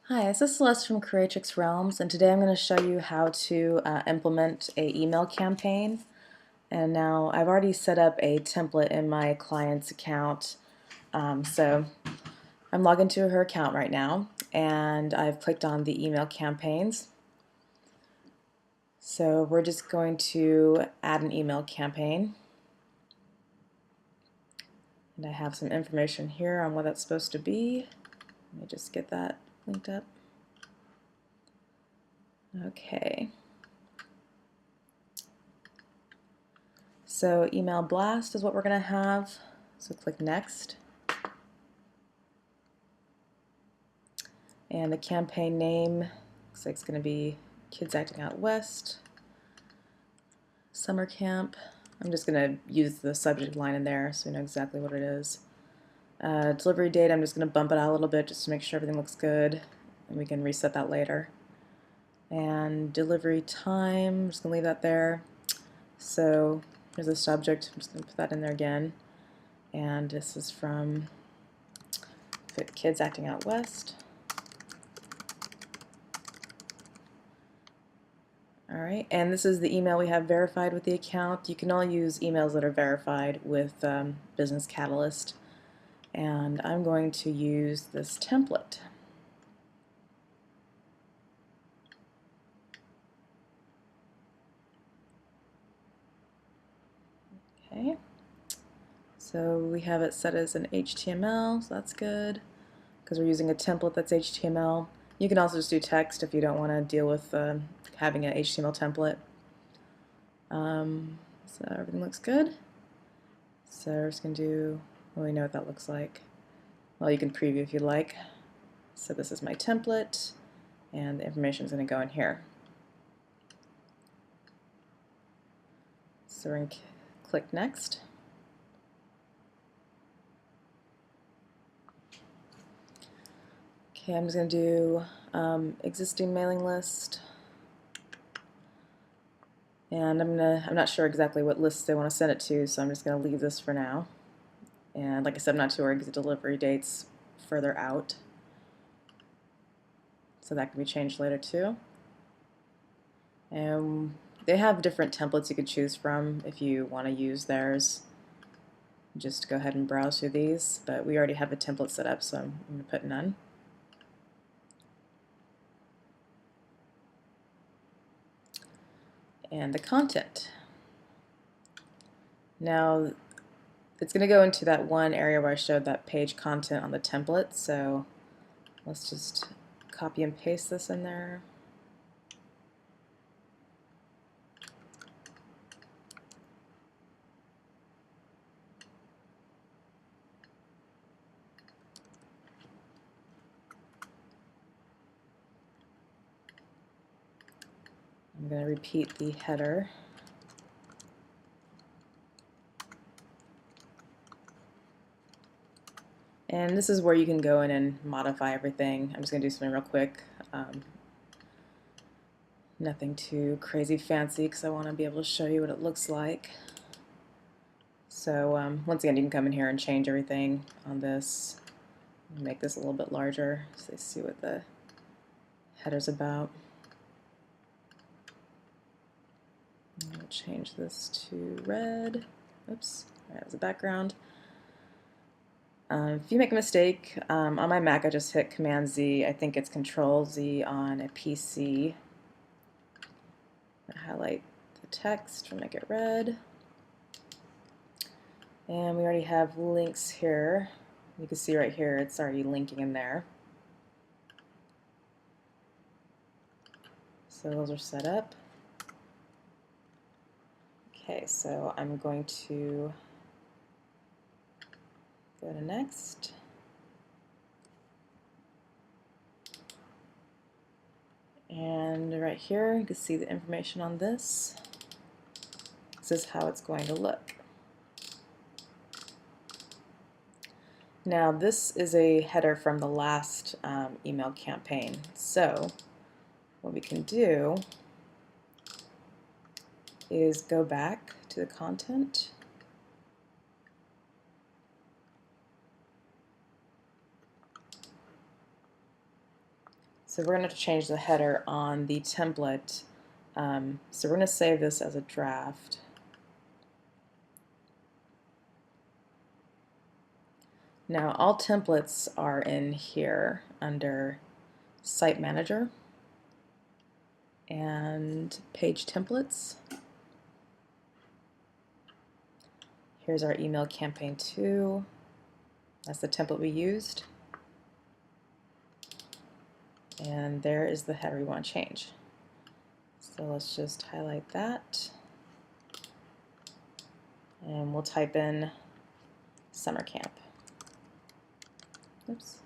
Hi, this is Celeste from Creatrix Realms, and today I'm going to show you how to implement a email campaign. And now I've already set up a template in my client's account, so I'm logged into her account right now, and I've clicked on the email campaigns. So we're just going to add an email campaign, and I have some information here on what that's supposed to be. Let me just get that linked up. Okay. So email blast is what we're going to have. So click next. And the campaign name looks like it's going to be Kids Acting Out West, Summer Camp. I'm just going to use the subject line in there so we know exactly what it is. Delivery date, I'm just going to bump it out a little bit just to make sure everything looks good, and we can reset that later. And delivery time, I'm just going to leave that there. So here's the subject, I'm just going to put that in there again. And this is from Kids Acting Out West. Alright, and this is the email we have verified with the account. You can only use emails that are verified with Business Catalyst. And I'm going to use this template. Okay, so we have it set as an HTML, so that's good, because we're using a template that's HTML. You can also just do text if you don't want to deal with having an HTML template. So everything looks good. So we're just going to do, well, we know what that looks like. Well, you can preview if you like. So this is my template, and the information is going to go in here. So we're going to click next. Okay, I'm just going to do existing mailing list, and I'm not sure exactly what lists they want to send it to, so I'm just going to leave this for now. And like I said, I'm not sure the delivery dates further out, so that can be changed later too. And they have different templates you could choose from if you want to use theirs. Just go ahead and browse through these, but we already have a template set up, so I'm going to put none. And the content. Now it's going to go into that one area where I showed that page content on the template, so let's just copy and paste this in there. I'm going to repeat the header. And this is where you can go in and modify everything. I'm just going to do something real quick. Nothing too crazy fancy because I want to be able to show you what it looks like. So once again, you can come in here and change everything on this. Make this a little bit larger so you see what the header's about. I'm going to change this to red. Oops, that was the background. If you make a mistake, on my Mac I just hit Command Z. I think it's Control Z on a PC. Highlight the text to make it red. And we already have links here. You can see right here it's already linking in there. So those are set up. Okay, so I'm going to go to next. And right here you can see the information on this. This is how it's going to look. Now this is a header from the last email campaign. So what we can do is go back to the content. So we're going to have to change the header on the template. So we're going to save this as a draft. Now all templates are in here under Site Manager and Page Templates. Here's our email campaign 2. That's the template we used. And there is the header we want to change. So let's just highlight that. And we'll type in summer camp. Oops.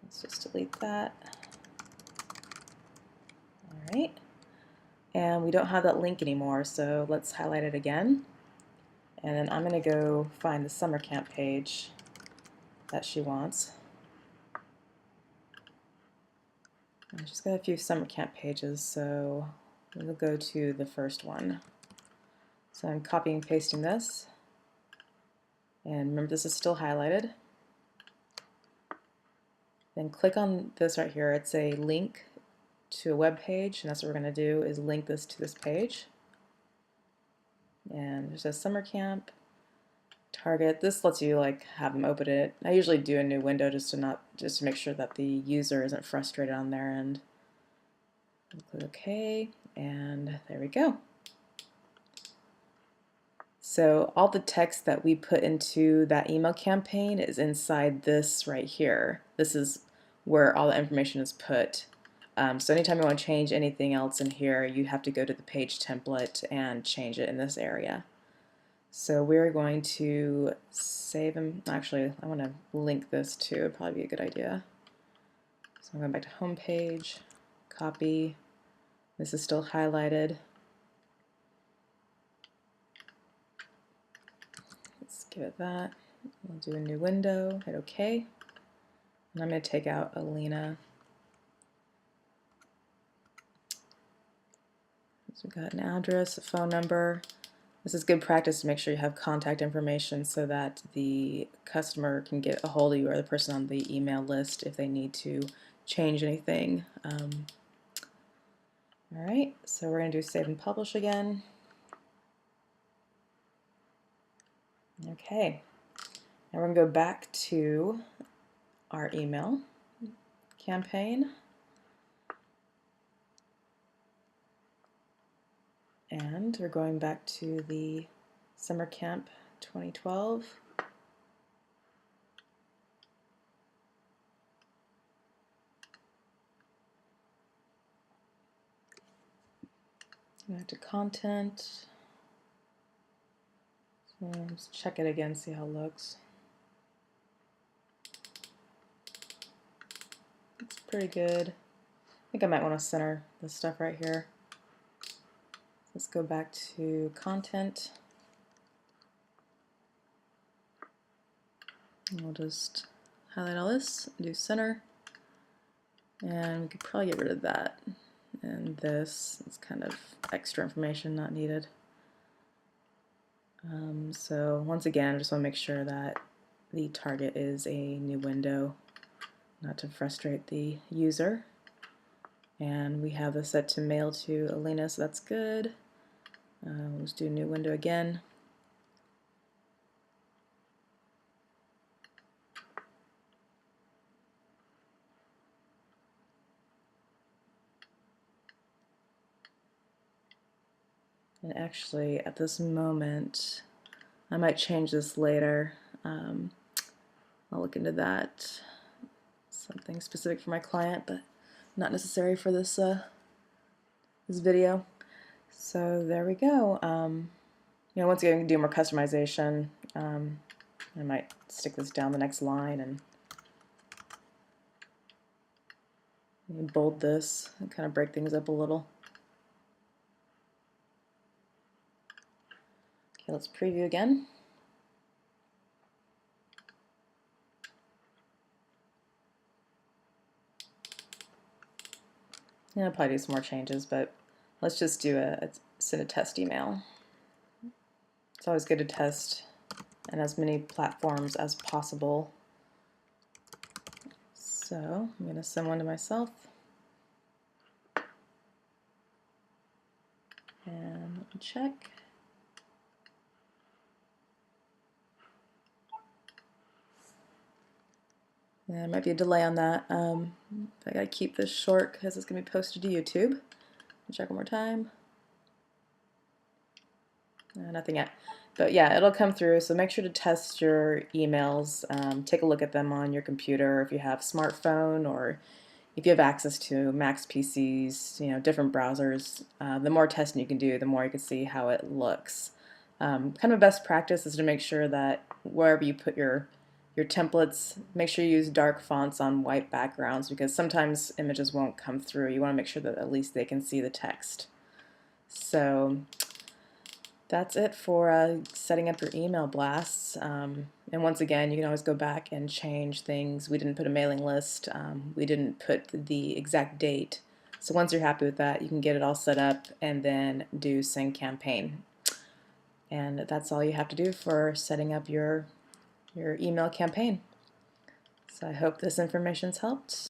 Let's just delete that. All right. And we don't have that link anymore, so let's highlight it again. And then I'm going to go find the summer camp page that she wants. I just got a few summer camp pages, so we'll go to the first one. So I'm copying and pasting this. And remember, this is still highlighted. Then click on this right here. It's a link to a web page, and that's what we're going to do, is link this to this page. And there's a summer camp target. This lets you have them open it. I usually do a new window just to make sure that the user isn't frustrated on their end. Click OK, and there we go. So all the text that we put into that email campaign is inside this right here. This is where all the information is put. So anytime you want to change anything else in here, you have to go to the page template and change it in this area. So we're going to save them. Actually, I want to link this too. It'd probably be a good idea. So I'm going back to home page, copy. This is still highlighted. Let's give it that. We'll do a new window, hit OK. And I'm going to take out Alina. So we've got an address, a phone number. This is good practice to make sure you have contact information so that the customer can get a hold of you or the person on the email list if they need to change anything. Alright, so we're going to do save and publish again. Okay, now we're going to go back to our email campaign. And we're going back to the Summer Camp 2012. Back to content. So let's check it again, see how it looks. It's pretty good. I think I might want to center this stuff right here. Let's go back to content. And we'll just highlight all this, do center, and we could probably get rid of that. And this is kind of extra information not needed. So once again, I just want to make sure that the target is a new window, not to frustrate the user. And we have this set to mail to Alina, so that's good. Let's do a new window again. And actually, at this moment, I might change this later. I'll look into that. Something specific for my client, but not necessary for this this video. So there we go. You know, once again, you can do more customization. I might stick this down the next line and bold this and kind of break things up a little. Okay, let's preview again. Yeah, I'll probably do some more changes, but let's just do send a test email. It's always good to test and as many platforms as possible. So I'm going to send one to myself. And let me check. There might be a delay on that. I gotta keep this short because it's gonna be posted to YouTube. Check one more time. Nothing yet. But yeah, it'll come through, so make sure to test your emails. Take a look at them on your computer if you have smartphone or if you have access to Mac's PCs, different browsers. The more testing you can do, the more you can see how it looks. Kind of a best practice is to make sure that wherever you put your templates, make sure you use dark fonts on white backgrounds because sometimes images won't come through. You want to make sure that at least they can see the text. So that's it for setting up your email blasts. And once again, you can always go back and change things. We didn't put a mailing list. We didn't put the exact date. So once you're happy with that, you can get it all set up and then do send campaign. And that's all you have to do for setting up your email campaign. So I hope this information's helped.